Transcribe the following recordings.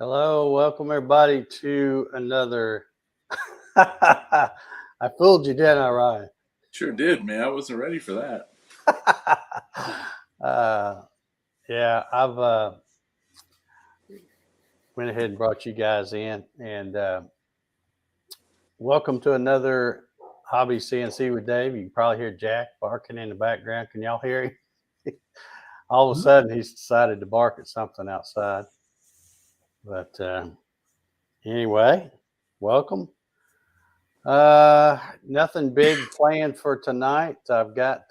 Hello, welcome everybody to another. I fooled you, didn't I, Ryan? Sure did, man. I wasn't ready for that. Yeah, I've went ahead and brought you guys in, and welcome to another Hobby CNC with Dave. You can probably hear Jack barking in the background. Can y'all hear him? All of a sudden, he's decided to bark at something outside. But anyway, welcome. Nothing big planned for tonight. I've got,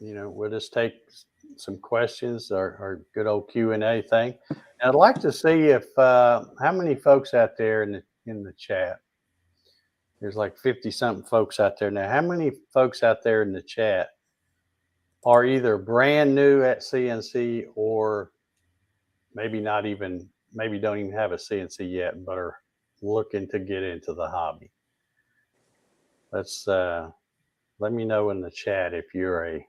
we'll just take some questions or good old Q&A thing. And I'd like to see if how many folks out there in the chat. There's like 50 something folks out there now. How many folks out there in the chat are either brand new at CNC or maybe don't even have a CNC yet, but are looking to get into the hobby? Let's let me know in the chat if you're a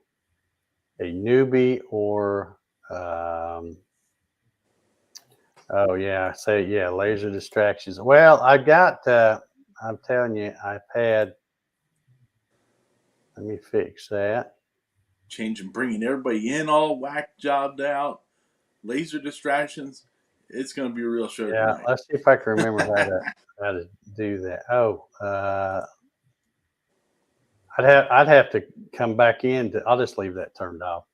newbie or oh yeah, laser distractions. Well, I got I'm telling you, I've had, let me fix that. Bringing everybody in all whack jobbed out, laser distractions. It's going to be a real show tonight. Let's see if I can remember how to do that. Oh, I'd have to come back in. I'll just leave that turned off.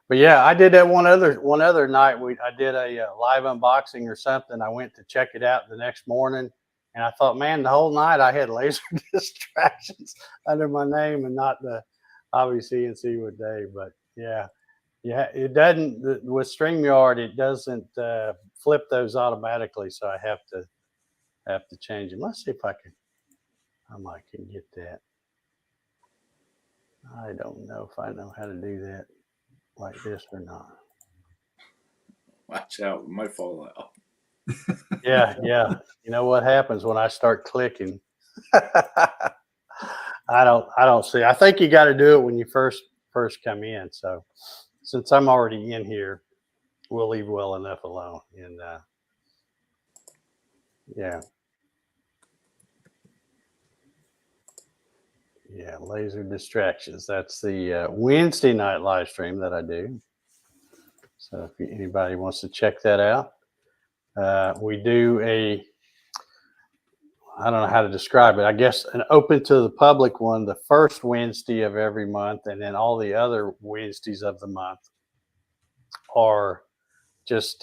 But yeah, I did that one other night. I did a live unboxing or something. I went to check it out the next morning, and I thought, man, the whole night I had laser distractions under my name and not the Hobby CNC with Dave. But yeah, it doesn't with StreamYard. It doesn't flip those automatically, so I have to change them. Let's see if I might can get that. I don't know if I know how to do that like this or not. Watch out, it might fall out. Yeah. You know what happens when I start clicking? I don't see. I think you got to do it when you first come in. So since I'm already in here, we'll leave well enough alone. And laser distractions. That's the Wednesday night live stream that I do. So if anybody wants to check that out, we do I don't know how to describe it. I guess an open to the public one, the first Wednesday of every month, and then all the other Wednesdays of the month are just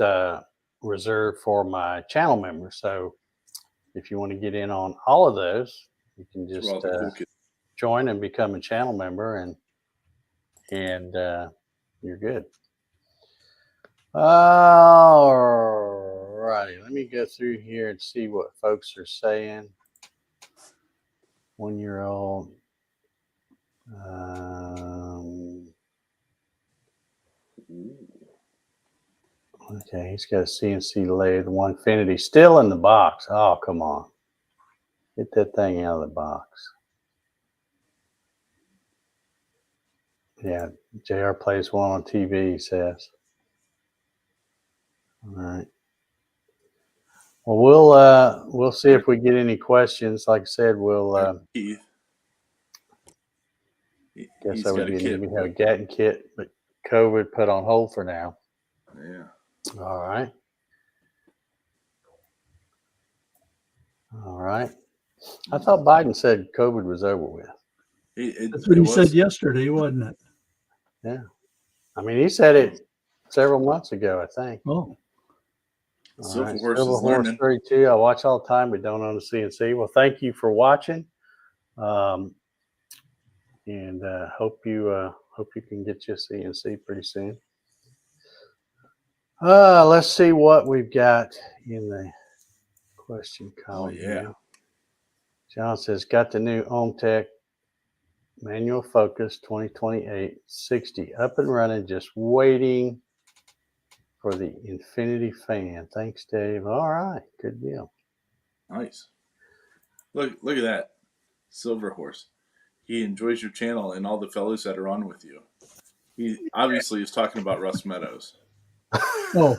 reserved for my channel members. So if you want to get in on all of those, you can just join and become a channel member, and you're good. All righty, let me go through here and see what folks are saying. 1-year-old. Okay, he's got a CNC lathe, Onefinity, still in the box. Oh, come on. Get that thing out of the box. Yeah, JR plays one on TV, he says. All right. Well, we'll see if we get any questions. Like I said, we'll Keith. guess that would be a Gatton kit, but COVID put on hold for now. Yeah. All right. I thought Biden said COVID was over with. That's what he said yesterday, wasn't it? Yeah. I mean, he said it several months ago, I think. Oh. Silver Horse 32. I watch all the time, but don't own a CNC. Well, thank you for watching. And hope you can get your CNC pretty soon. Let's see what we've got in the question column. Oh, yeah. Here. John says, got the new OhmTech manual focus 2028 60 up and running, just waiting for the Infinity fan. Thanks, Dave. All right, good deal. Nice. Look at that, Silver Horse. He enjoys your channel and all the fellows that are on with you. He obviously is talking about Russ Meadows. Oh,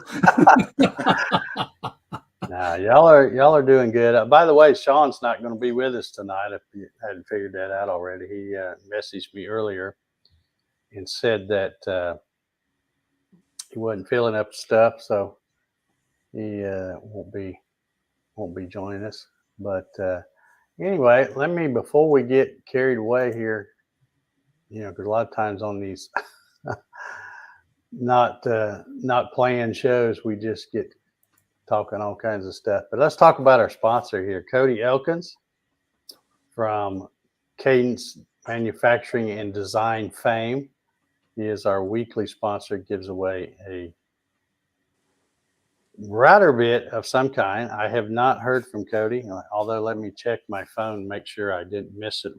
Nah, y'all are doing good. By the way, Sean's not going to be with us tonight. If you hadn't figured that out already, he messaged me earlier and said that he wasn't filling up stuff, so he won't be joining us. But anyway, before we get carried away here, because a lot of times on these not planned shows, we just get talking all kinds of stuff. But let's talk about our sponsor here, Cody Elkins from Cadence Manufacturing and Design fame. He is our weekly sponsor, gives away a router bit of some kind. I have not heard from Cody, although let me check my phone, make sure I didn't miss it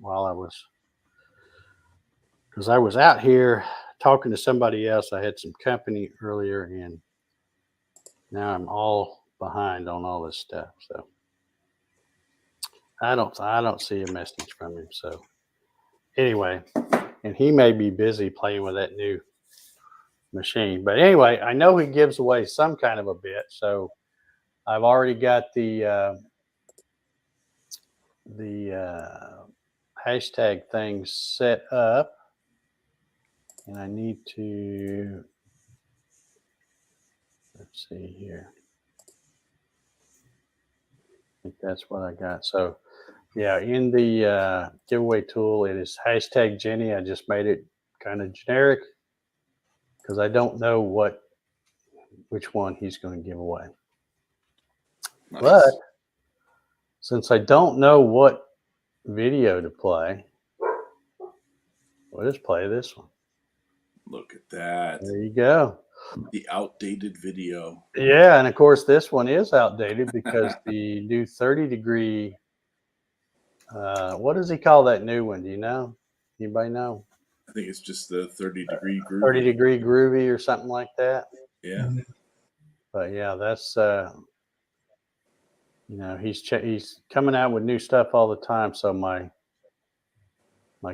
because I was out here talking to somebody else. I had some company earlier, and now I'm all behind on all this stuff. So I don't see a message from him. So anyway, and he may be busy playing with that new machine. But anyway, I know he gives away some kind of a bit. So I've already got the hashtag thing set up, and I need to, let's see here. I think that's what I got. So yeah, in the giveaway tool, it is hashtag Jenny. I just made it kind of generic because I don't know which one he's going to give away. Nice. But since I don't know what video to play, we'll just play this one. Look at that. There you go. The outdated video. Yeah, and of course this one is outdated because the new 30-degree, what does he call that new one? Do you know? Anybody know? I think it's just the 30-degree groovy. 30-degree groovy or something like that. Yeah. But yeah, that's he's coming out with new stuff all the time. So my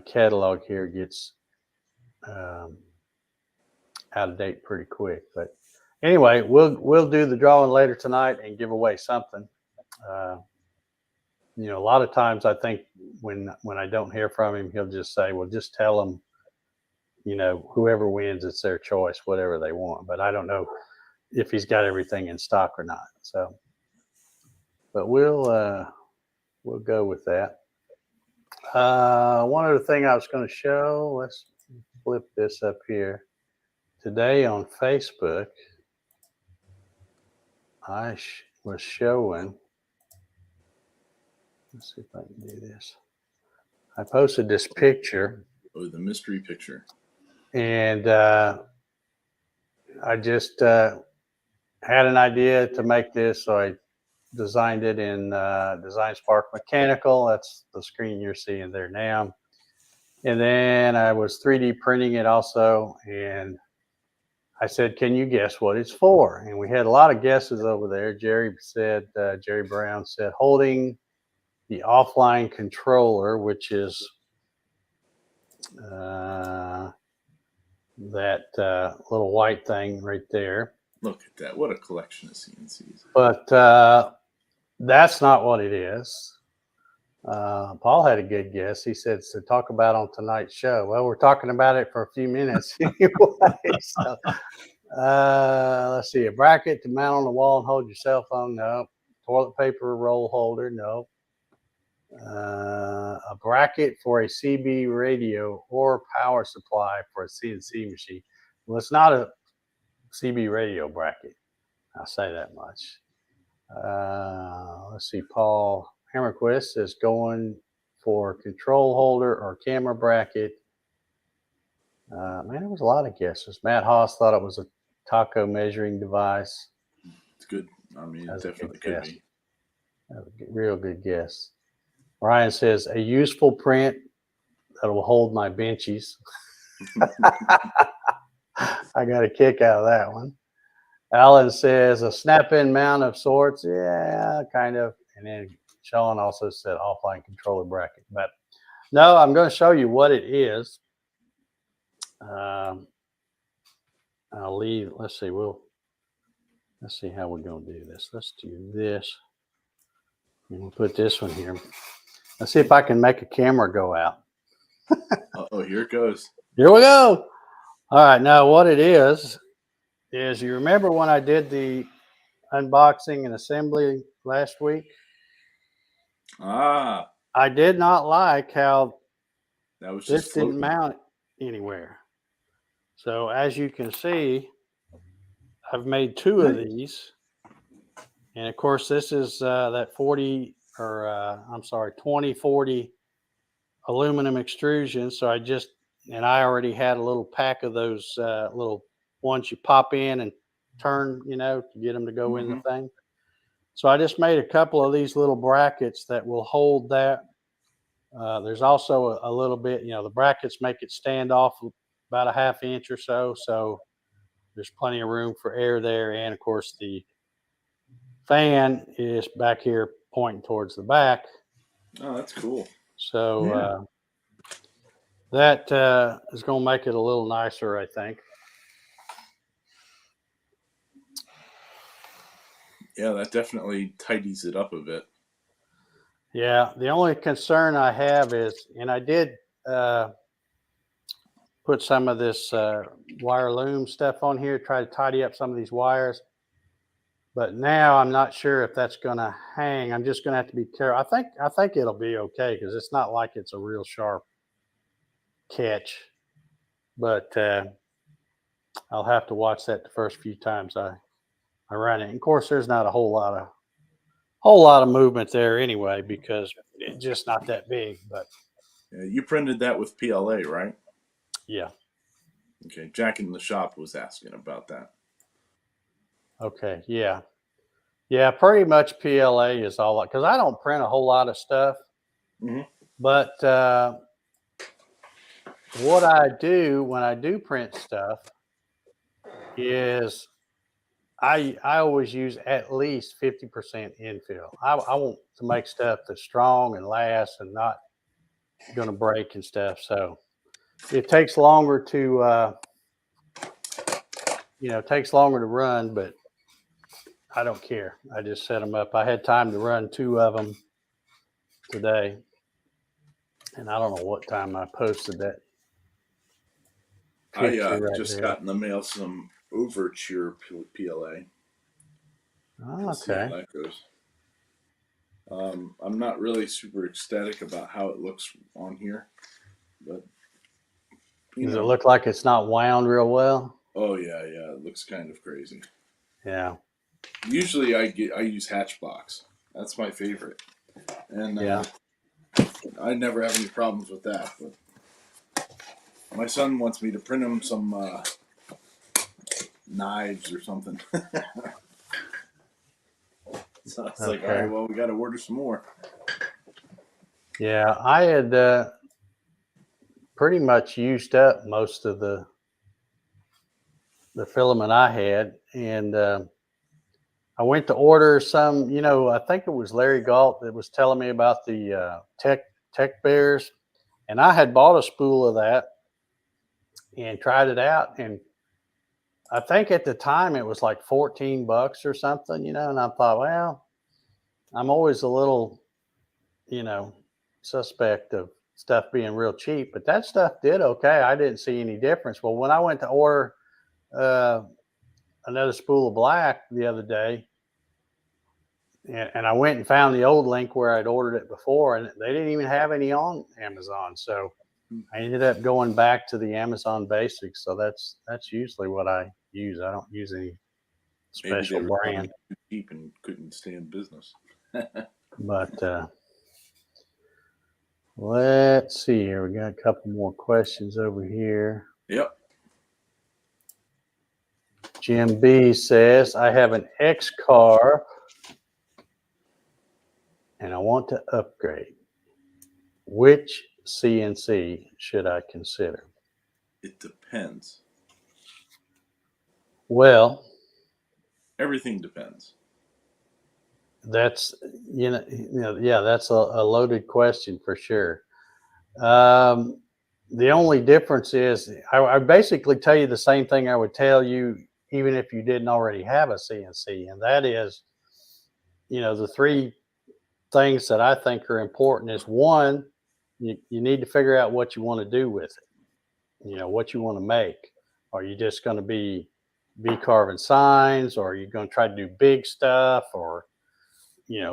catalog here gets out of date pretty quick. But anyway, we'll do the drawing later tonight and give away something. A lot of times I think when I don't hear from him, he'll just say, well, just tell him, whoever wins, it's their choice, whatever they want. But I don't know if he's got everything in stock or not. So, but we'll go with that. One other thing I was going to show, let's flip this up here. Today on Facebook, I was showing, let's see if I can do this. I posted this picture. Oh, the mystery picture. And I just had an idea to make this, so I designed it in DesignSpark Mechanical. That's the screen you're seeing there now. And then I was 3D printing it also, and I said, can you guess what it's for? And we had a lot of guesses over there. Jerry Brown said, holding the offline controller, which is that little white thing right there. Look at that. What a collection of CNCs. But that's not what it is. Paul had a good guess. He said, so talk about on tonight's show. Well, we're talking about it for a few minutes anyway. So, let's see, a bracket to mount on the wall and hold your cell phone. No. Toilet paper roll holder. No. A bracket for a CB radio or power supply for a CNC machine. Well, it's not a CB radio bracket. I'll say that much. Let's see, Paul Hammerquist is going for control holder or camera bracket. Man, there was a lot of guesses. Matt Haas thought it was a taco measuring device. It's good. I mean, it definitely could be. That was a real good guess. Ryan says, a useful print that will hold my benchies. I got a kick out of that one. Alan says, a snap-in mount of sorts. Yeah, kind of. And then Sean also said offline controller bracket. But no, I'm going to show you what it is. I'll leave. Let's see. Let's see how we're going to do this. Let's do this. And we'll put this one here. Let's see if I can make a camera go out. Oh, here it goes. Here we go. All right. Now, what it is you remember when I did the unboxing and assembly last week? Ah, I did not like how that was this just didn't floating. mount anywhere. So as you can see, I've made two of these. And of course, this is that 2040 aluminum extrusion. So I already had a little pack of those little ones you pop in and turn, to get them to go in the thing. So I just made a couple of these little brackets that will hold that. There's also a little bit, the brackets make it stand off about a ½ inch or so. So there's plenty of room for air there. And of course, the fan is back here pointing towards the back. Oh, that's cool. So that is going to make it a little nicer, I think. Yeah, that definitely tidies it up a bit. Yeah, the only concern I have is, and I did put some of this wire loom stuff on here, try to tidy up some of these wires. But now I'm not sure if that's going to hang. I'm just going to have to be careful. I think it'll be okay because it's not like it's a real sharp catch. But I'll have to watch that the first few times I run it. And of course, there's not a whole lot of movement there anyway because it's just not that big. But yeah, you printed that with PLA, right? Yeah. Okay, Jack in the shop was asking about that. Okay, yeah. Yeah, pretty much PLA is all, because I don't print a whole lot of stuff. But what I do when I do print stuff is I always use at least 50% infill. I want to make stuff that's strong and lasts and not going to break and stuff. So it takes longer to, run, but I don't care. I just set them up. I had time to run 2 of them today. And I don't know what time I posted that picture I just got in the mail some Overture PLA. Oh, See how okay. that goes. I'm not really super ecstatic about how it looks on here, but Does it look like it's not wound real well? Oh yeah, it looks kind of crazy. Yeah. Usually I use Hatchbox. That's my favorite, and I never have any problems with that. But my son wants me to print him some knives or something. So it's like, all right, well, we got to order some more. Yeah, I had pretty much used up most of the filament I had, and I went to order some. I think it was Larry Galt that was telling me about the Tech Bears, and I had bought a spool of that and tried it out, and I think at the time it was like $14 or something, and I thought, well, I'm always a little, suspect of stuff being real cheap, but that stuff did okay. I didn't see any difference. Well, when I went to order another spool of black the other day, and I went and found the old link where I'd ordered it before, and they didn't even have any on Amazon. So I ended up going back to the Amazon Basics. So that's usually what I use. I don't use any special Maybe they were brand. too cheap and couldn't stay in business. But let's see here. We got a couple more questions over here. Yep. Jim B says, I have an X car and I want to upgrade. Which CNC should I consider? It depends. Well, everything depends. That's that's a loaded question for sure. the only difference is I basically tell you the same thing I would tell you even if you didn't already have a CNC, and that is, the three things that I think are important is one, you need to figure out what you want to do with it, what you want to make. Are you just going to be carving signs, or are you going to try to do big stuff, or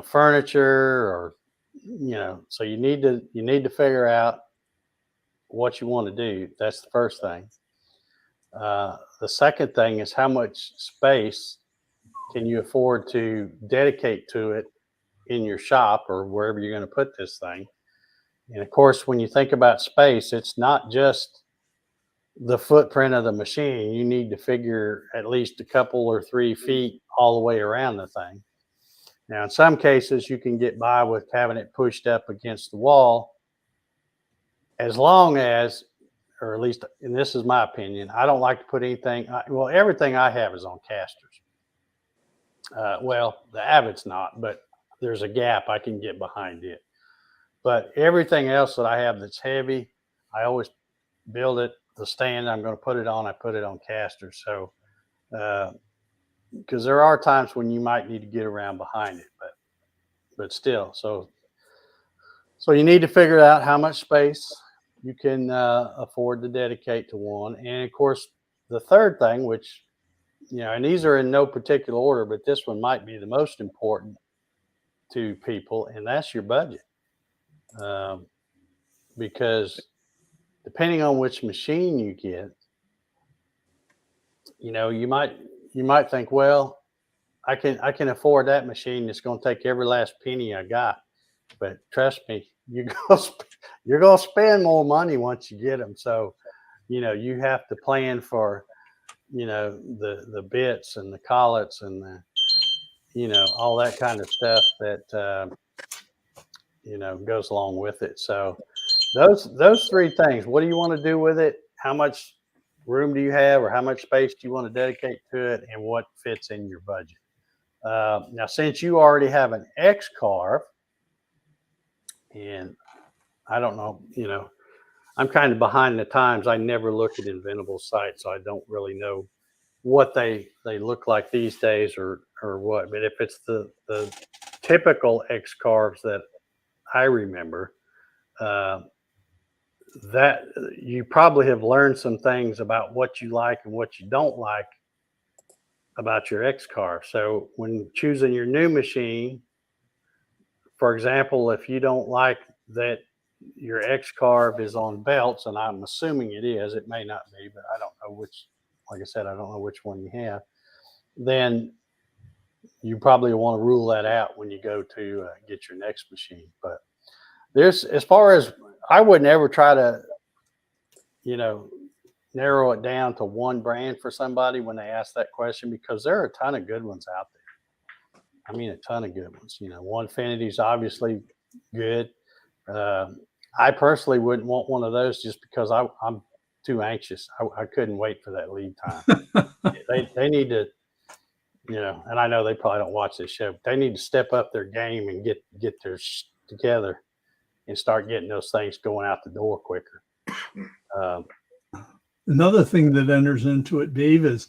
furniture, or so you need to figure out what you want to do. That's the first thing. The second thing is how much space can you afford to dedicate to it in your shop or wherever you're going to put this thing. And of course, when you think about space, it's not just the footprint of the machine. You need to figure at least a couple or 3 feet all the way around the thing. Now, in some cases, you can get by with having it pushed up against the wall, as long as, or at least, and this is my opinion, I don't like to put anything, everything I have is on casters. Well, the Avid's not, but there's a gap I can get behind it. But everything else that I have that's heavy, I always build it, the stand I'm going to put it on, I put it on casters. So, because there are times when you might need to get around behind it, but still, so you need to figure out how much space you can afford to dedicate to one. And of course, the third thing, which, and these are in no particular order, but this one might be the most important to people, and that's your budget. Because depending on which machine you get, you might think, well, I can afford that machine. It's going to take every last penny I got. But trust me, you're going to spend more money once you get them. So, you have to plan for, the bits and the collets and all that kind of stuff that, goes along with it. So those three things: what do you want to do with it? How much room do you have, or how much space do you want to dedicate to it, and what fits in your budget? Now, since you already have an X-carve, and I don't know, I'm kind of behind the times. I never look at Inventable sites, so I don't really know what they look like these days or what. But if it's the typical X-carves that I remember, that you probably have learned some things about what you like and what you don't like about your X-carve. So when choosing your new machine, for example, if you don't like that your X-carve is on belts, and I'm assuming it is, it may not be, but I don't know which, like I said, I don't know which one you have, then you probably want to rule that out when you go to get your next machine. But there's, as far as, I would never try to, narrow it down to one brand for somebody when they ask that question, because there are a ton of good ones out there. I mean, a ton of good ones. Onefinity's obviously good. I personally wouldn't want one of those just because I'm too anxious. I couldn't wait for that lead time. They need to, and I know they probably don't watch this show, but they need to step up their game and get their together and start getting those things going out the door quicker. Another thing that enters into it, Dave, is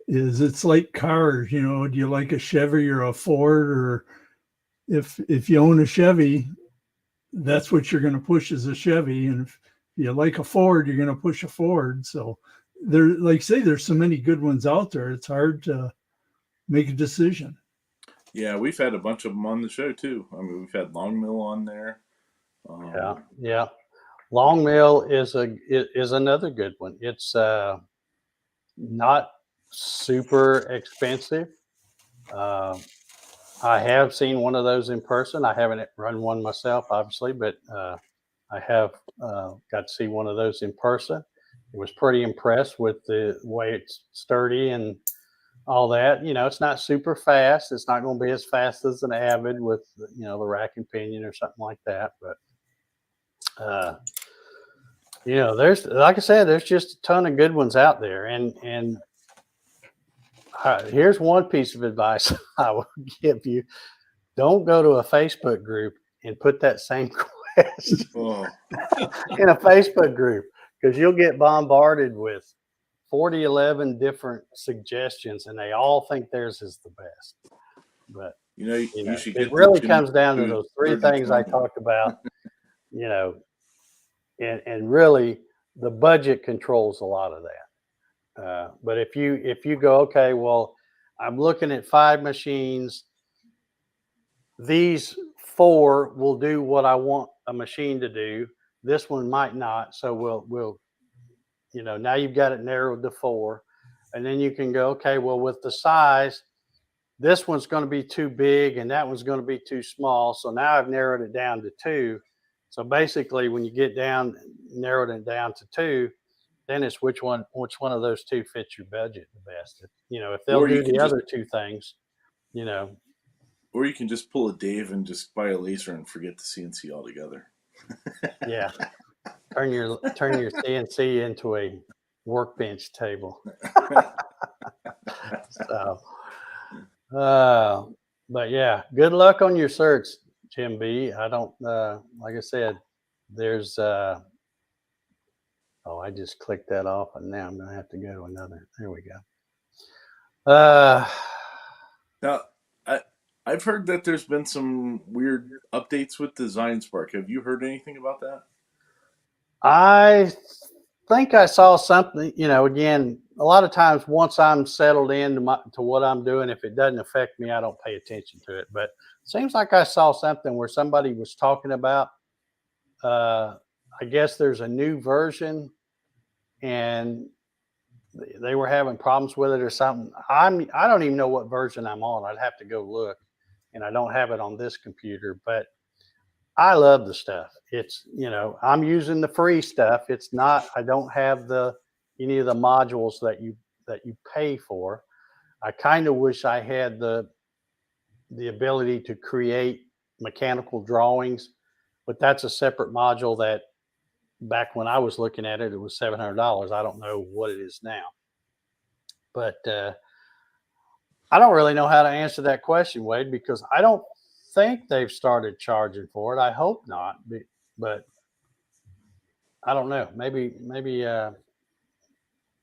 it's like cars. Do you like a Chevy or a Ford? Or if you own a Chevy, that's what you're going to push is a Chevy. And if you like a Ford, you're going to push a Ford. So there's so many good ones out there. It's hard to make a decision. Yeah, we've had a bunch of them on the show too. I mean, we've had Long Mill on there. Yeah. Long Mill is another good one. It's not super expensive. I have seen one of those in person. I haven't run one myself, obviously, but I have got to see one of those in person. I was pretty impressed with the way it's sturdy and all that. It's not super fast. It's not going to be as fast as an Avid with, the rack and pinion or something like that. But, there's, like I said, there's just a ton of good ones out there. And here's one piece of advice I will give you. Don't go to a Facebook group and put that same question in a Facebook group, because you'll get bombarded with 40, 11 different suggestions, and they all think theirs is the best. But you should it get really the comes down to Jim those three 30, things I 20. talked about. And really the budget controls a lot of that. But if you go, okay, well, I'm looking at 5 machines. These 4 will do what I want a machine to do. This one might not. So we'll now you've got it narrowed to 4. And then you can go, okay, well, with the size, this one's going to be too big and that one's going to be too small. So now I've narrowed it down to 2. So basically, when you get narrowed it down to 2, then it's which one of those 2 fits your budget the best. If they'll Or you do can the just other 2 things, Or you can just pull a Dave and just buy a laser and forget the CNC altogether. yeah, turn your CNC into a workbench table. So, but yeah, good luck on your search, Jim B. I don't like I said, there's I just clicked that off, and now I'm gonna have to go to another. There we go. Now, I've heard that there's been some weird updates with DesignSpark. Have you heard anything about that? I think I saw something. Again, a lot of times once I'm settled into to what I'm doing, if it doesn't affect me, I don't pay attention to it. But it seems like I saw something where somebody was talking about. I guess there's a new version, and they were having problems with it or something. I don't even know what version I'm on. I'd have to go look, and I don't have it on this computer. But I love the stuff. It's I'm using the free stuff. It's not. I don't have any of the modules that you pay for. I kind of wish I had the ability to create mechanical drawings, but that's a separate module that back when I was looking at it, it was $700. I don't know what it is now, but I don't really know how to answer that question, Wade, because I don't think they've started charging for it. I hope not, but I don't know. Maybe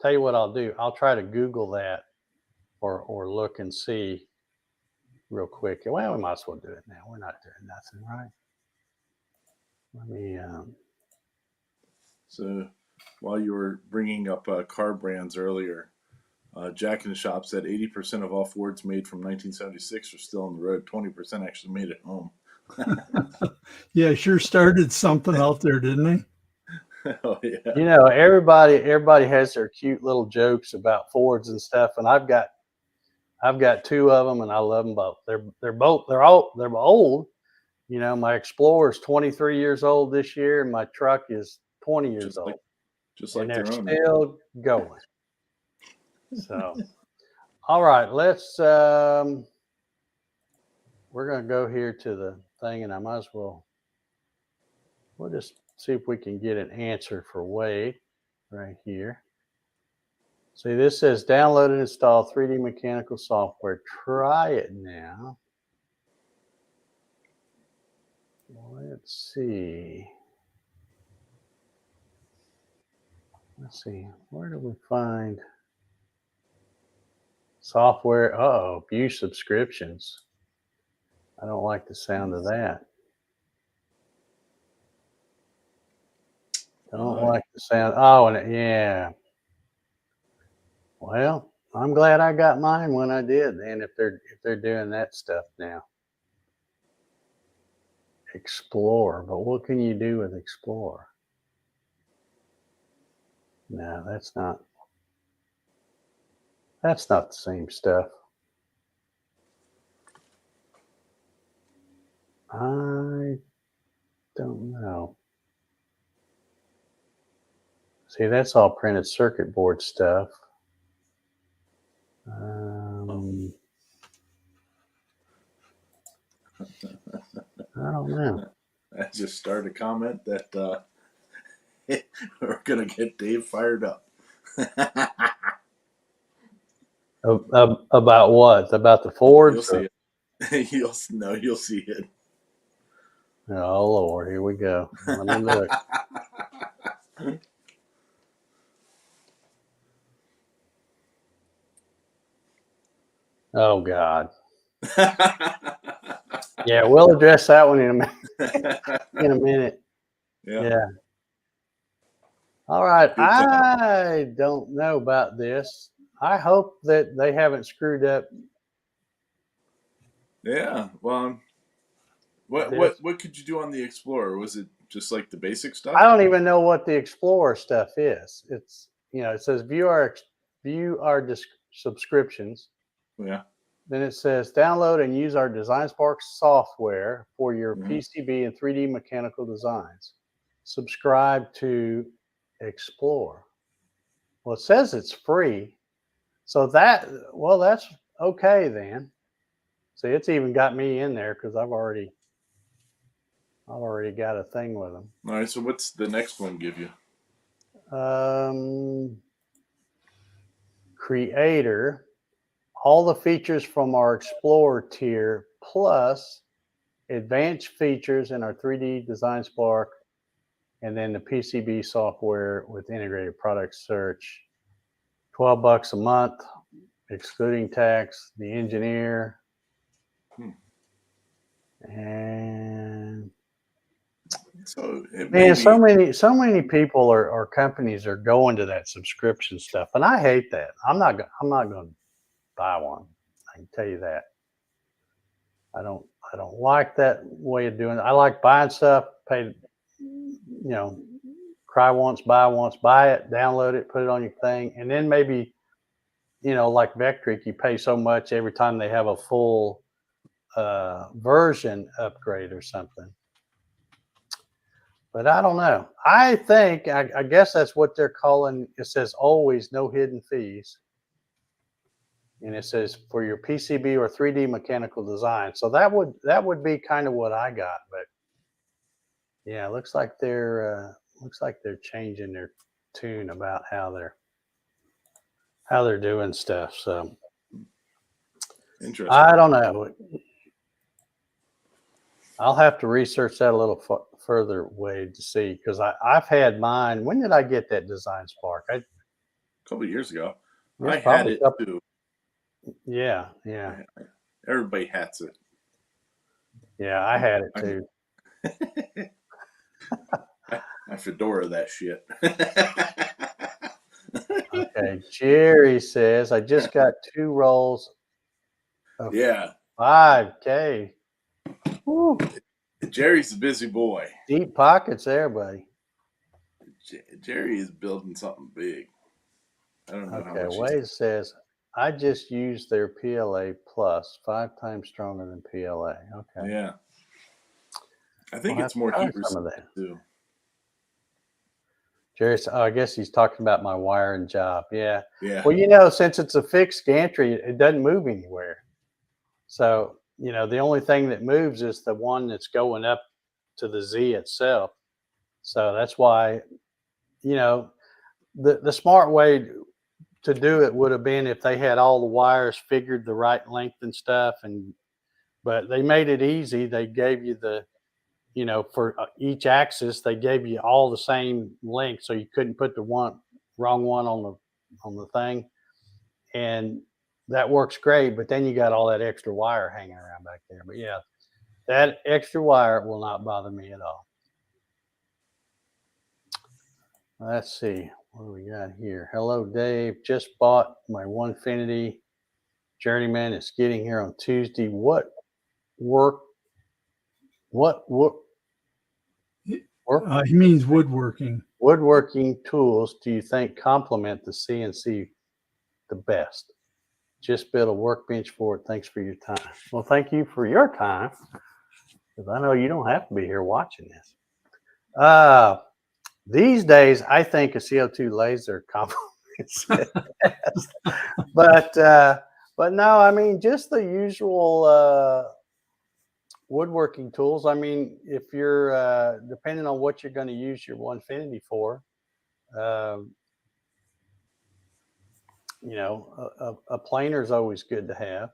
tell you what I'll do. I'll try to Google that or look and see real quick. Well, we might as well do it now. We're not doing nothing, right? Let me. So, while you were bringing up car brands earlier, Jack in the Shop said 80% of all Fords made from 1976 are still on the road. 20% actually made it home. Yeah, sure started something out there, didn't he? Oh yeah. Everybody has their cute little jokes about Fords and stuff, and I've got 2 of them, and I love them both. They're old. My Explorer is 23 years old this year, and my truck is 20 years old. Just like they're their owner. still going. So, all right, let's. We're gonna go here to the thing, and I might as well. We'll just see if we can get an answer for Wade right here. See, this says download and install 3D mechanical software. Try it now. Let's see. Where do we find software? View subscriptions. I don't like the sound of that. I don't like the sound. Oh, and yeah. Well, I'm glad I got mine when I did. And if they're doing that stuff now, Explore. But what can you do with Explore? No, that's not the same stuff. I don't know. See, that's all printed circuit board stuff. I don't know. I just started a comment that we're gonna get Dave fired up. About what? About the Fords? You'll see it. You'll see it. Oh Lord, here we go. Let me look. Oh God. Yeah, we'll address that one in a minute. Yeah. Yeah. All right. Good job. I don't know about this. I hope that they haven't screwed up Yeah. Well, this. what could you do on the Explorer? Was it just like the basic I stuff? don't even know what the Explorer stuff is. It's, it says view our subscriptions. Yeah. Then it says download and use our DesignSpark software for your Mhm. PCB and 3D mechanical designs. Subscribe to Explore. Well, it says it's free. So that's okay then. See, it's even got me in there because I've already got a thing with them. All right. So what's the next one give you? Creator, all the features from our Explorer tier plus advanced features in our 3D DesignSpark, and then the PCB software with integrated product search. $12 a month, excluding tax. The engineer, and So it man, maybe so many people or companies are going to that subscription stuff, and I hate that. I'm not going to buy one. I can tell you that. I don't like that way of doing it. I like buying stuff, pay, cry once, buy it, download it, put it on your thing, and then maybe, like Vectric, you pay so much every time they have a full version upgrade or something. But I don't know. I think I guess that's what they're calling. It says always no hidden fees, and it says for your PCB or 3D mechanical design. So that would be kind of what I got. But yeah, it looks like they're changing their tune about how they're doing stuff. So interesting. I don't know. I'll have to research that a little further way to see, because I've had mine. When did I get that DesignSpark? A couple of years ago, I It's had probably it too. Yeah. Everybody hats it. Yeah, I had it too. I fedora that shit. Okay. Jerry says, I just got 2 rolls of Yeah. 5K. Woo. Jerry's a busy boy. Deep pockets there, buddy. Jerry is building something big. I don't know how Okay. much Wade says, I just used their PLA Plus, 5 times stronger than PLA. Okay. Yeah. I think I'll it's have more to try heat some of resistant that. too. Jerry said, I guess he's talking about my wiring job. Yeah. Yeah. Well, since it's a fixed gantry, it doesn't move anywhere. So, the only thing that moves is the one that's going up to the Z itself. So that's why, the smart way to do it would have been if they had all the wires figured the right length and stuff. But they made it easy. They gave you for each axis, they gave you all the same length, so you couldn't put the wrong one on the thing, and that works great. But then you got all that extra wire hanging around back there. But yeah, that extra wire will not bother me at all. Let's see what do we got here. Hello, Dave. Just bought my Onefinity Journeyman. It's getting here on Tuesday. What work? What He means woodworking. woodworking tools do you think complement the CNC the best? Just built a workbench for it. Thanks for your time. Well, thank you for your time, because I know you don't have to be here watching this. These days, I think a CO2 laser complements it best. But no, I mean, just the usual woodworking tools. I mean, if you're depending on what you're going to use your Onefinity for, a planer is always good to have.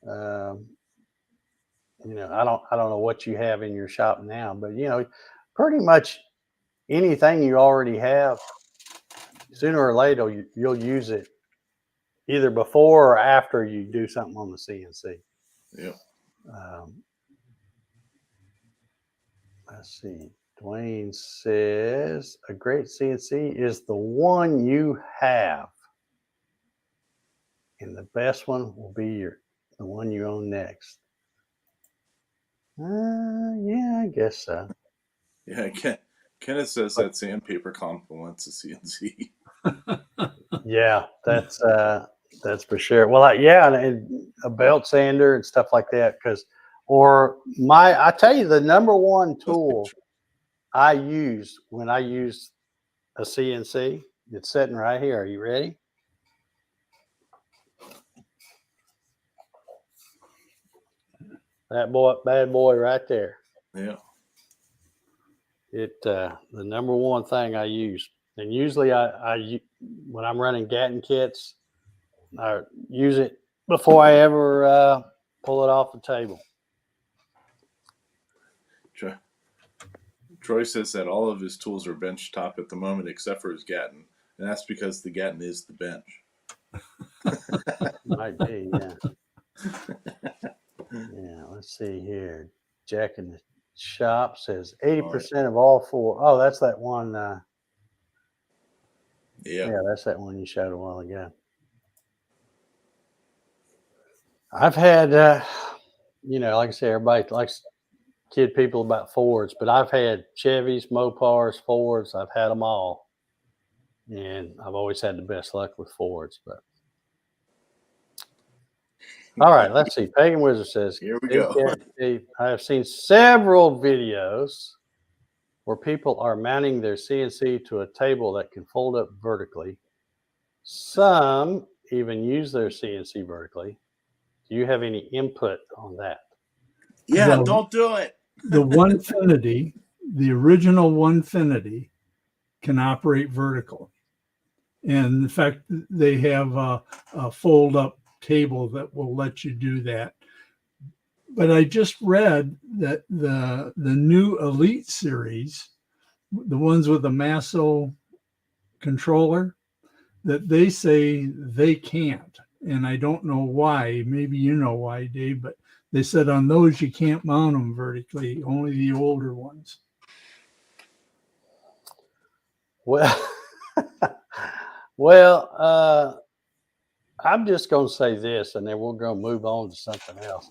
I don't know what you have in your shop now, but pretty much anything you already have, sooner or later you'll use it either before or after you do something on the CNC. Yeah. Let's see. Dwayne says a great CNC is the one you have, and the best one will be the one you own next. Yeah, I guess so. Yeah, Kenneth says that sandpaper complements the CNC. Yeah, that's for sure. Well, and a belt sander and stuff like that. I tell you, the number one tool I use when I use a CNC, it's sitting right here. Are you ready? That bad boy right there. Yeah. The number one thing I use, and usually I when I'm running Gatton kits, I use it before I ever pull it off the table. Troy says that all of his tools are bench top at the moment except for his Gatton, and that's because the Gatton is the bench. Might be, yeah. Yeah, let's see here. Jack in the shop says 80% of all four. Oh, that's that one. Yeah, that's that one you showed a while ago. I've had, like I said, everybody likes to kid people about Fords, but I've had Chevys, Mopars, Fords. I've had them all, and I've always had the best luck with Fords. But all right, let's see. Pagan Wizard says, here we go. I have seen several videos where people are mounting their CNC to a table that can fold up vertically. Some even use their CNC vertically. Do you have any input on that? Yeah, don't do it. The Onefinity, the original Onefinity, can operate vertical. And in fact, they have a fold-up table that will let you do that. But I just read that the new Elite series, the ones with the Masso controller, that they say they can't. And I don't know why. Maybe you know why, Dave, but they said on those you can't mount them vertically, only the older ones. Well, I'm just going to say this, and then we're going to move on to something else.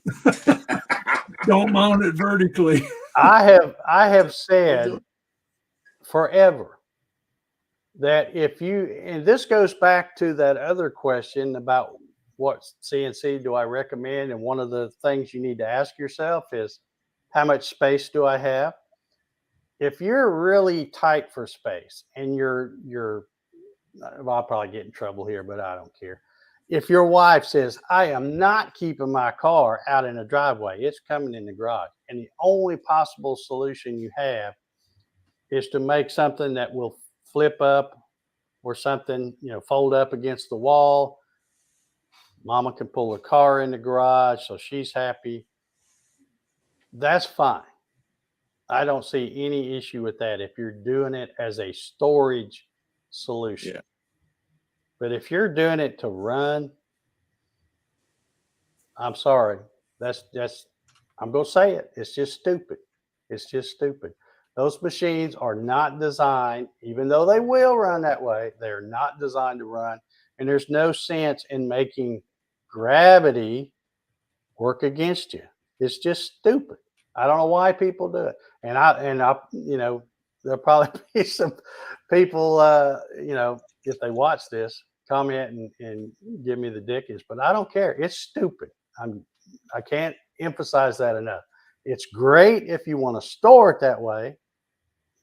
Don't mount it vertically. I have said forever that and this goes back to that other question about what CNC do I recommend, and one of the things you need to ask yourself is, how much space do I have? If you're really tight for space and I'll probably get in trouble here, but I don't care. If your wife says, I am not keeping my car out in a driveway, it's coming in the garage, and the only possible solution you have is to make something that will flip up or something, fold up against the wall. Mama can pull her car in the garage, so she's happy. That's fine. I don't see any issue with that if you're doing it as a storage solution. Yeah. But if you're doing it to run, I'm sorry. I'm going to say it. It's just stupid. It's just stupid. Those machines are not designed, even though they will run that way, they're not designed to run. And there's no sense in making gravity work against you. It's just stupid. I don't know why people do it. And I there'll probably be some people, if they watch this, comment and give me the dickens, but I don't care. It's stupid. I can't emphasize that enough. It's great if you want to store it that way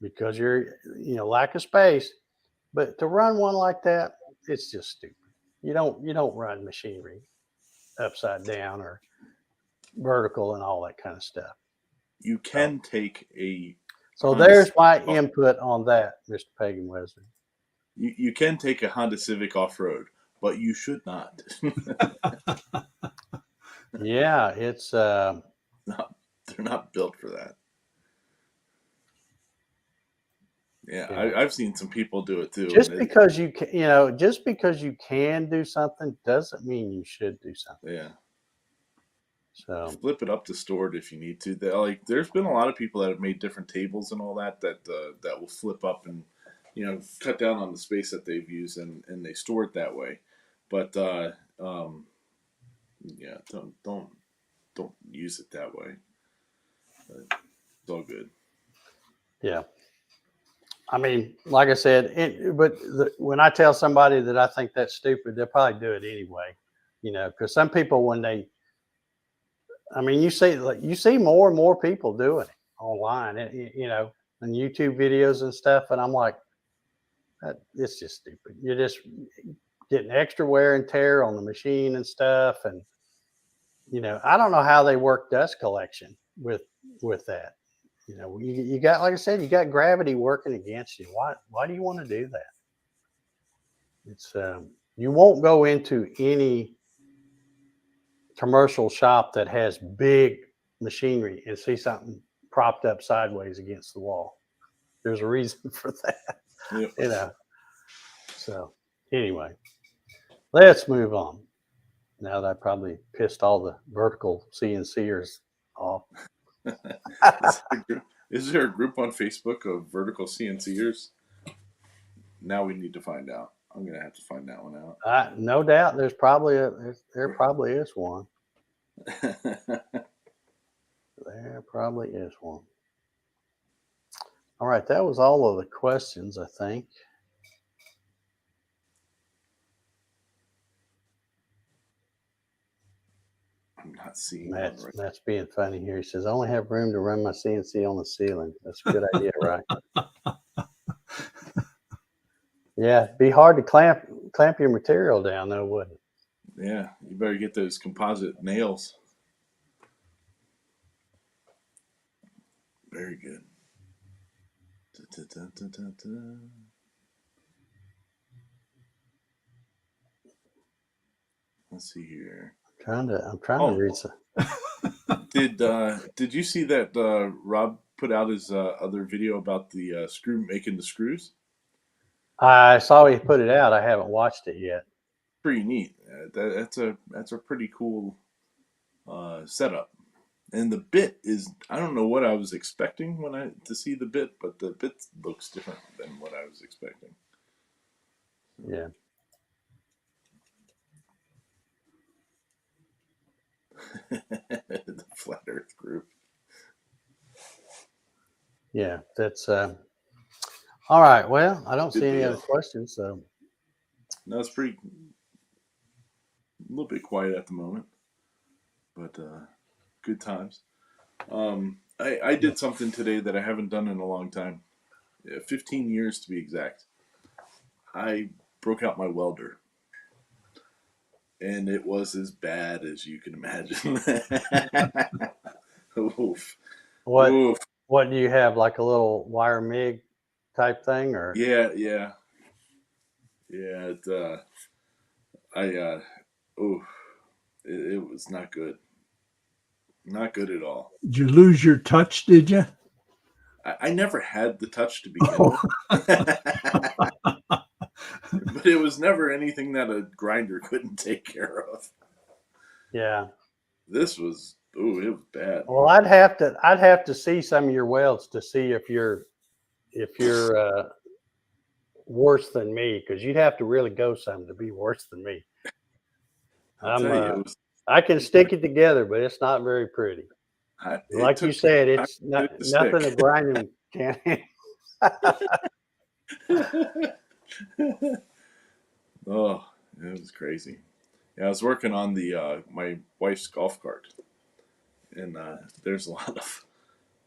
because you're, lack of space, but to run one like that, it's just stupid. You don't run machinery upside down or vertical and all that kind of stuff. You can take a. So there's my input on that, Mr. Pagan Wizard. You can take a Honda Civic off-road, but you should not. Yeah, it's they're not built for that. Yeah, You know, I've seen some people do it too. just And because you can, you know, just because you can do something doesn't mean you should do something. yeah, So flip it up to stored if you need to. Like, there's been a lot of people that have made different tables and all that that will flip up and cut down on the space that they've used and they store it that way. But um, yeah, don't use it that way. It's all good. yeah. I mean, like I said, when I tell somebody that I think that's stupid, they'll probably do it anyway. You know, because some people when they, I mean, you see more and more people doing it online, you know, and YouTube videos and stuff, and I'm like, it's just stupid. You're just getting extra wear and tear on the machine and stuff, and you know, I don't know how they work dust collection with that. You know, you got, like I said, you got gravity working against you. Why do you want to do that? It's you won't go into any commercial shop that has big machinery and see something propped up sideways against the wall. There's a reason for that, Yep. you know. So anyway, let's move on. Now that I probably pissed all the vertical CNCers off. Is there a group on Facebook of vertical CNCers? Now we need to find out. I'm gonna have to find that one out. No doubt, there probably is one. There probably is one. All right, that was all of the questions, I think. I'm not seeing one right. Matt's being funny here. He says, "I only have room to run my CNC on the ceiling." That's a good idea, right? Yeah, it'd be hard to clamp your material down, though, wouldn't it? Yeah, you better get those composite nails. Very good. Da-da-da-da-da-da. Let's see here. I'm trying to read some. Did you see that Rob put out his other video about the making the screws? I saw he put it out. I haven't watched it yet. Pretty neat. That's a pretty cool setup. And the bit is, I don't know what I was expecting to see the bit, but the bit looks different than what I was expecting. Yeah. The Flat Earth group. Yeah, that's all right. Well, I don't Good see any deal. other questions, so No, it's a little bit quiet at the moment, but good times. I did something today that I haven't done in a long time. 15 years to be exact. I broke out my welder. And it was as bad as you can imagine. Oof. what Oof. what do you have, like a little wire MIG type thing, or Yeah. It, oof. It was not good. Not good at all. Did you lose your touch? Did you? I never had the touch to begin with. But it was never anything that a grinder couldn't take care of. yeah? This was, it was bad. Well, I'd have to see some of your welds to see if you're worse than me, because you'd have to really go some to be worse than me. I'll tell you, I can stick it together, but it's not very pretty. Like you said, it's nothing a grinding can. Oh, it was crazy. Yeah, I was working on the my wife's golf cart, and there's a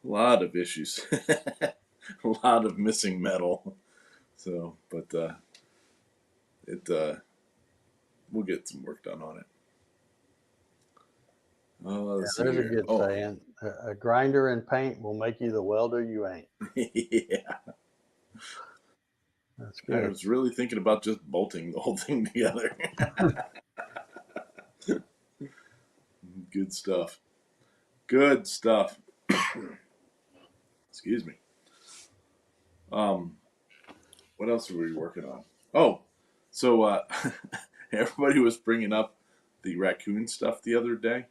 lot of issues, a lot of missing metal. So, but we'll get some work done on it. Let's see There's a here. good saying: a grinder and paint will make you the welder you ain't. Yeah. That's good. I was really thinking about just bolting the whole thing together. Good stuff. Good stuff. Excuse me. what else were we working on? Oh, so everybody was bringing up the raccoon stuff the other day,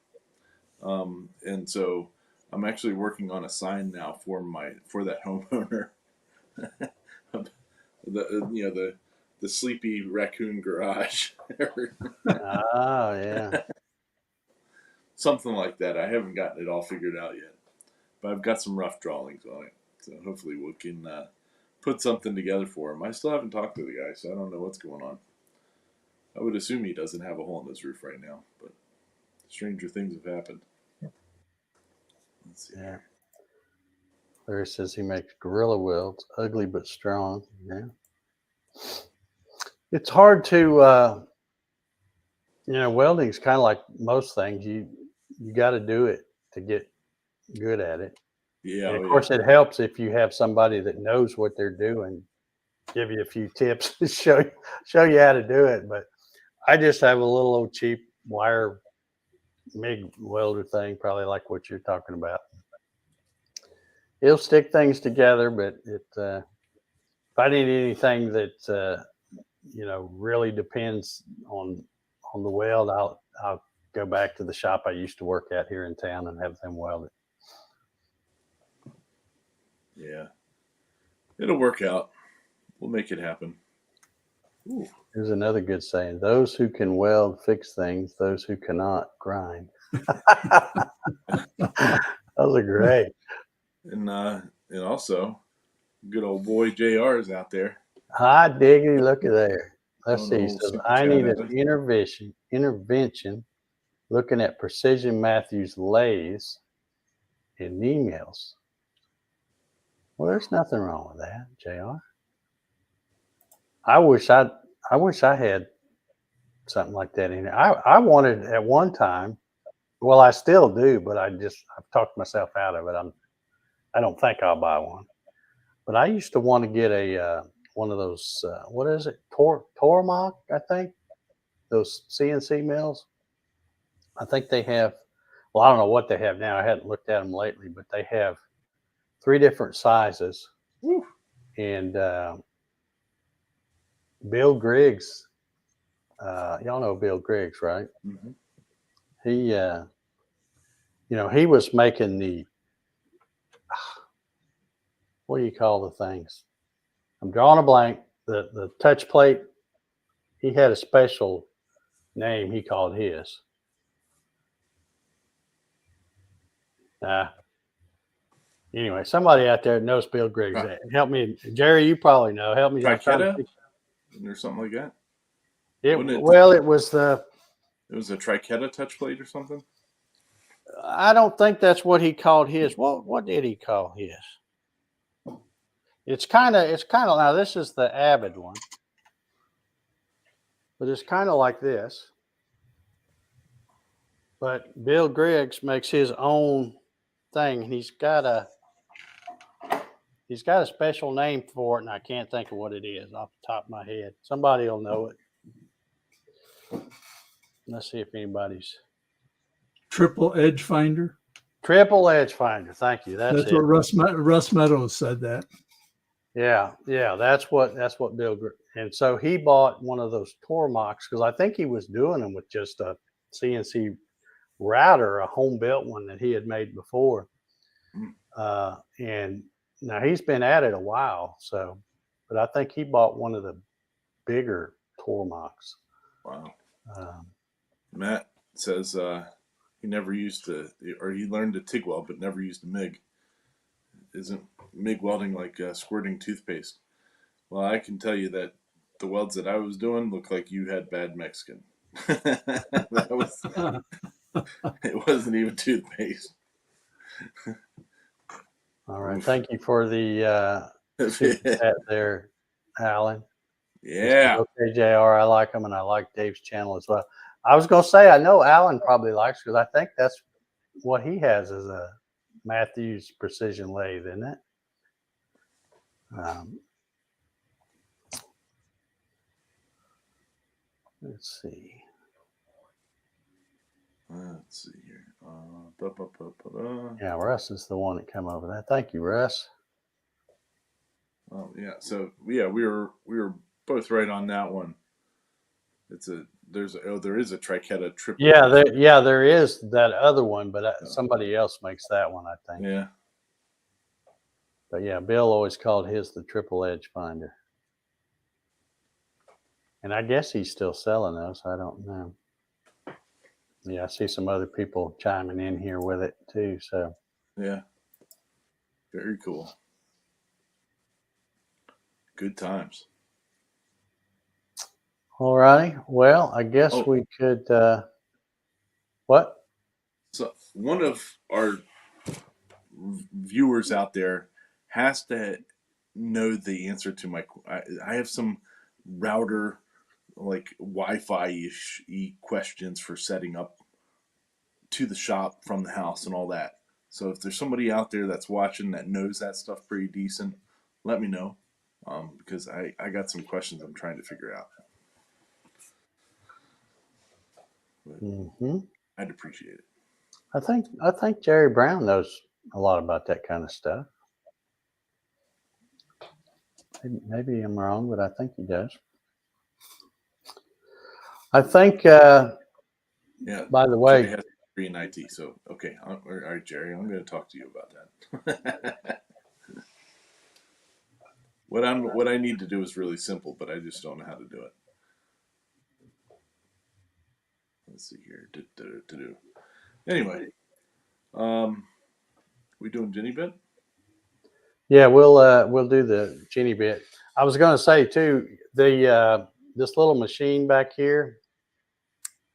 and so I'm actually working on a sign now for that homeowner. The sleepy raccoon garage, Oh, yeah. something like that. I haven't gotten it all figured out yet, but I've got some rough drawings on it. So hopefully we can put something together for him. I still haven't talked to the guy, so I don't know what's going on. I would assume he doesn't have a hole in his roof right now, but stranger things have happened. Let's see. Yeah. Larry says he makes gorilla welds, ugly but strong. Yeah. It's hard to, welding's kind of like most things. You got to do it to get good at it. Yeah, And of course, it helps if you have somebody that knows what they're doing, give you a few tips to show you how to do it. But I just have a little old cheap wire MIG welder thing, probably like what you're talking about. It'll stick things together, but if I need anything that really depends on the weld, I'll go back to the shop I used to work at here in town and have them weld it. Yeah, it'll work out. We'll make it happen. Ooh, here's another good saying: those who can weld fix things; those who cannot grind. Those are great. And also, good old boy JR is out there. Hot diggity, look at there. Let's see. He says, Super I chat need at an us. intervention looking at Precision Matthews lathes and knee mills. Well, there's nothing wrong with that, JR. I wish I had something like that in here. I wanted at one time, well, I still do, but I've talked myself out of it. I don't think I'll buy one. But I used to want to get a one of those what is it? Tormach, I think. Those CNC mills. I think they have, well, I don't know what they have now. I hadn't looked at them lately, but they have 3 different sizes. Woo. And Bill Griggs, y'all know Bill Griggs, right? Mm-hmm. He, he was making what do you call the things? I'm drawing a blank. The touch plate. He had a special name he called his. Anyway, somebody out there knows Bill Griggs. Help me, Jerry. You probably know. Help me. Trichetta or something like that. It was the. It was a Trichetta touch plate or something. I don't think that's what he called his. What did he call his? It's kind of now. This is the Avid one, but it's kind of like this. But Bill Griggs makes his own thing. He's got a special name for it, and I can't think of what it is off the top of my head. Somebody will know it. Let's see if anybody's. Triple edge finder. Triple edge finder. Thank you. That's it. What Russ Meadows said that. Yeah. That's what Bill. And so he bought one of those Tormachs because I think he was doing them with just a CNC router, a home built one that he had made before. And now he's been at it a while. So, but I think he bought one of the bigger Tormachs. Wow. Matt says he never used he learned to TIG weld, but never used a MIG. Isn't MIG welding like squirting toothpaste? Well, I can tell you that the welds that I was doing looked like you had bad Mexican. It wasn't even toothpaste. All right. Thank you for the chat there, Alan. Yeah. Okay, JR, I like them, and I like Dave's channel as well. I was going to say, I know Alan probably likes because I think that's what he has is a Matthews precision lathe, isn't it? Let's see. Let's see here. Yeah, Russ is the one that came over there. Thank you, Russ. Oh yeah. So yeah, we were both right on that one. There is a Triqueta triple. There is that other one, but somebody else makes that one, I think. Yeah. But yeah, Bill always called his the triple edge finder. And I guess he's still selling those. I don't know. Yeah, I see some other people chiming in here with it too. So Yeah. Very cool. Good times. all righty. Well, I guess we could what? So one of our viewers out there has to know the answer to my. I have some router like Wi-Fi questions for setting up to the shop from the house and all that. So if there's somebody out there that's watching that knows that stuff pretty decent, let me know, because I got some questions I'm trying to figure out. I'd appreciate it. I think Jerry Brown knows a lot about that kind of stuff. Maybe I'm wrong, but I think he does. I think. Yeah. By the way, Jerry has a degree in IT, so okay. All right, Jerry, I'm going to talk to you about that. What I need to do is really simple, but I just don't know how to do it. Let's see here. Anyway, we doing Ginny bit? Yeah, we'll do the Ginny bit. I was going to say too, the this little machine back here,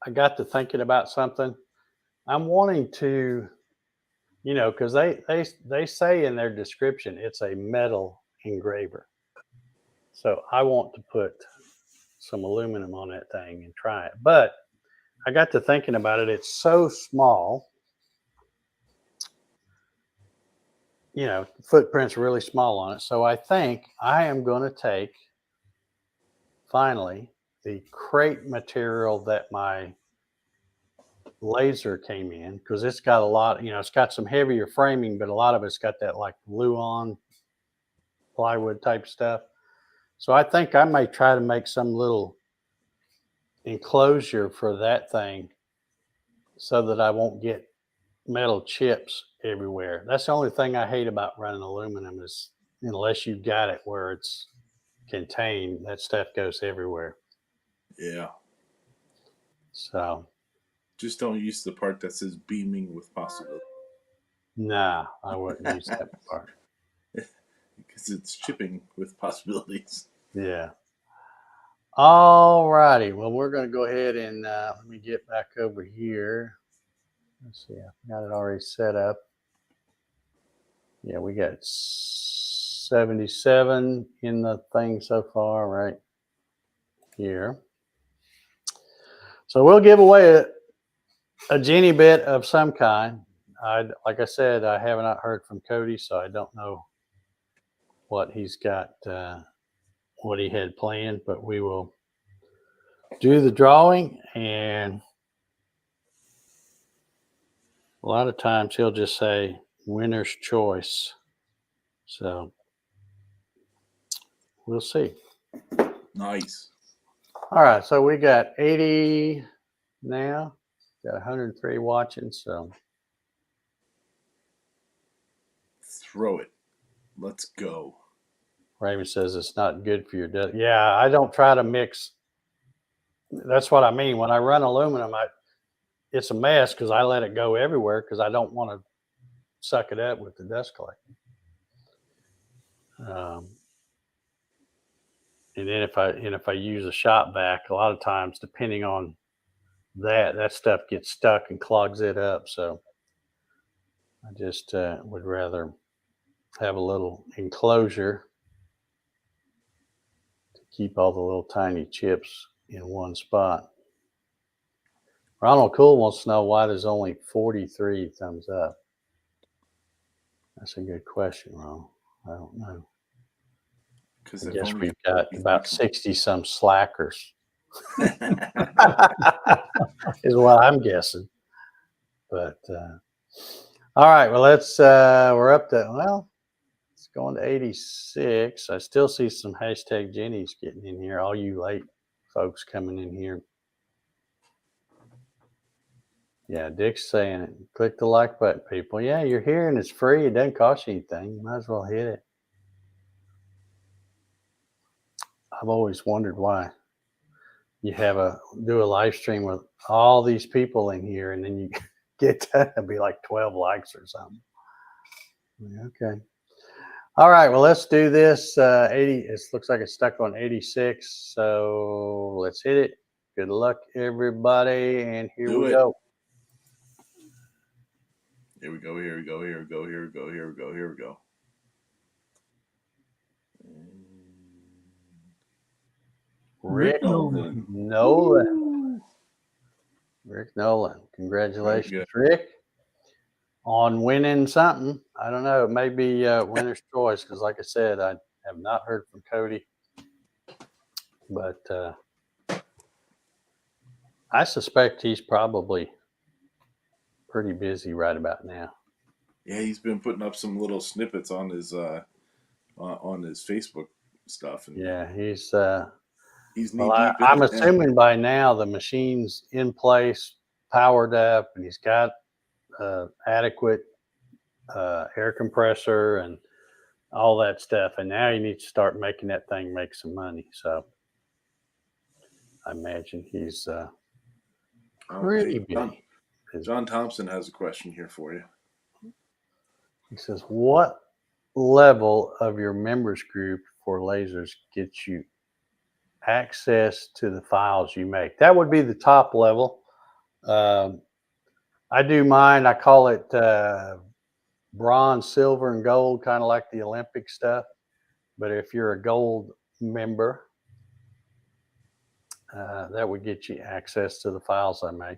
I got to thinking about something. I'm wanting to, because they say in their description it's a metal engraver. So I want to put some aluminum on that thing and try it. But I got to thinking about it. It's so small. Footprint's really small on it. So I think I am going to take finally the crate material that my laser came in, because it's got a lot, it's got some heavier framing, but a lot of it's got that like Luan plywood type stuff. So I think I may try to make some little enclosure for that thing so that I won't get metal chips everywhere. That's the only thing I hate about running aluminum is unless you've got it where it's contained, that stuff goes everywhere. Yeah. So just don't use the part that says beaming with possibility. Nah, I wouldn't use that part. Because it's chipping with possibilities. Yeah. All righty. Well, we're going to go ahead and let me get back over here. Let's see. I've got it already set up. Yeah, we got 77 in the thing so far right here. So we'll give away a Genie bit of some kind. Like I said, I have not heard from Cody, so I don't know what he's got, what he had planned, but we will do the drawing, and a lot of times he'll just say winner's choice. So we'll see. Nice. All right. So we got 80 now, got 103 watching. So throw it. Let's go. Raymond says it's not good for your desk. Yeah, I don't try to mix. That's what I mean. When I run aluminum, it's a mess because I let it go everywhere because I don't want to suck it up with the dust collector. And then if I use a shop vac, a lot of times, depending on that stuff gets stuck and clogs it up. So I just would rather have a little enclosure to keep all the little tiny chips in one spot. Ronald Cool wants to know why there's only 43 thumbs up. That's a good question, Ronald. I don't know. I guess we've got about 60 some slackers. Is what I'm guessing. But all right, well, we're up to, going to 86. I still see some hashtag Jenny's getting in here. All you late folks coming in here. Yeah, Dick's saying it. Click the like button, people. Yeah, you're here and it's free. It doesn't cost you anything. You might as well hit it. I've always wondered why you do a live stream with all these people in here and then you get to be like 12 likes or something. Okay. All right. Well, let's do this. 80. It looks like it's stuck on 86. So let's hit it. Good luck, everybody. And here we go. Here we go. Here we go. Here we go. Here we go. Here we go. Here we go. Rick Nolan. Rick Nolan. Congratulations, Rick, on winning something. I don't know. It may be winner's choice because, like I said, I have not heard from Cody. But I suspect he's probably pretty busy right about now. Yeah, he's been putting up some little snippets on his Facebook stuff. And yeah, he's knee deep. I'm assuming by now the machine's in place, powered up, and he's got adequate air compressor and all that stuff. And now you need to start making that thing make some money. So I imagine he's pretty busy. John Thompson has a question here for you. He says, what level of your members group for lasers gets you access to the files you make? That would be the top level. I do mine. I call it bronze, silver, and gold, kind of like the Olympic stuff. But if you're a gold member, that would get you access to the files I make.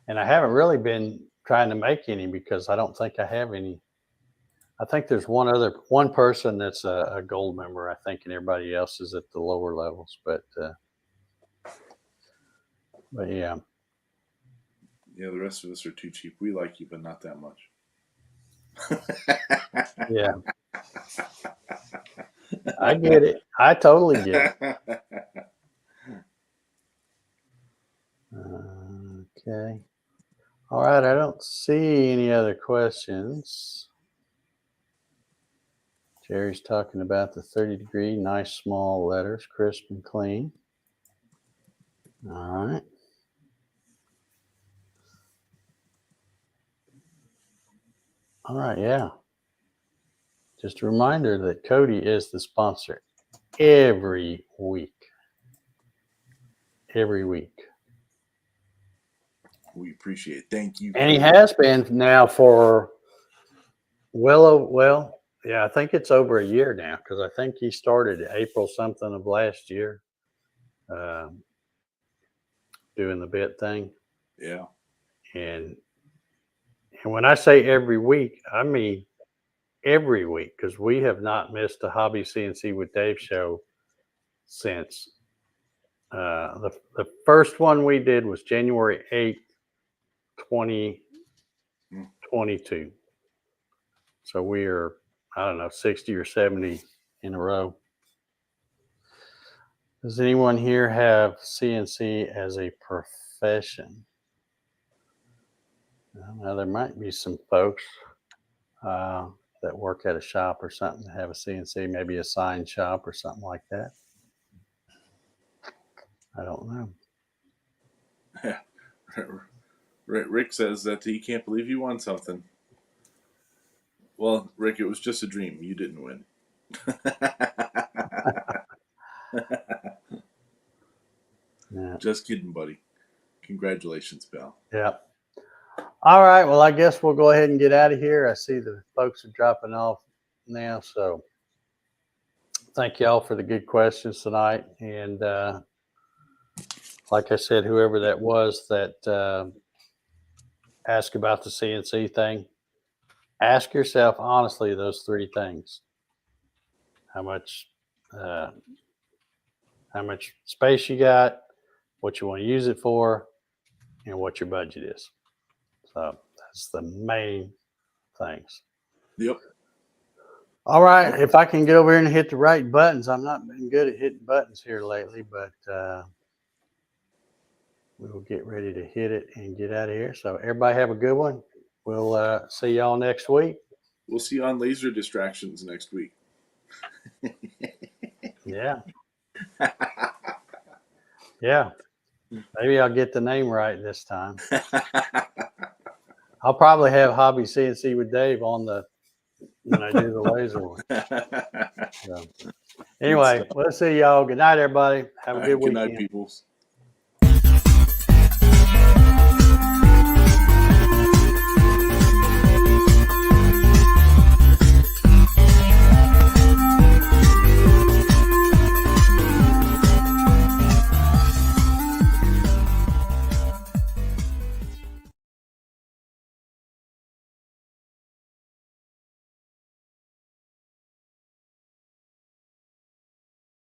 And I haven't really been trying to make any because I don't think I have any. I think there's one person that's a gold member, I think, and everybody else is at the lower levels. But yeah. Yeah, the rest of us are too cheap. We like you, but not that much. Yeah. I get it. I totally get it. Okay. All right. I don't see any other questions. Jerry's talking about the 30-degree, nice small letters, crisp and clean. All right. All right. Yeah. Just a reminder that Cody is the sponsor every week. Every week. We appreciate it. Thank you. And he has been now for yeah, I think it's over a year now because I think he started April something of last year doing the bit thing. Yeah. And when I say every week, I mean every week because we have not missed a Hobby CNC with Dave show since the first one we did was January 8th, 2022. So we are, I don't know, 60 or 70 in a row. Does anyone here have CNC as a profession? Now there might be some folks that work at a shop or something that have a CNC, maybe a sign shop or something like that. I don't know. Rick says that he can't believe he won something. Well, Rick, it was just a dream. You didn't win. Yeah. Just kidding, buddy. Congratulations, pal. Yeah. All right. Well, I guess we'll go ahead and get out of here. I see the folks are dropping off now. So thank y'all for the good questions tonight. And like I said, whoever that was that asked about the CNC thing, ask yourself honestly those three things. How much space you got, what you want to use it for, and what your budget is. So that's the main things. Yep. All right. If I can get over here and hit the right buttons, I'm not been good at hitting buttons here lately, but we will get ready to hit it and get out of here. So everybody have a good one. We'll see y'all next week. We'll see you on laser distractions next week. Yeah. Yeah. Maybe I'll get the name right this time. I'll probably have Hobby CNC with Dave on when I do the laser one. So, anyway, we'll see y'all. Good night, everybody. Have a good Good weekend. night, peoples.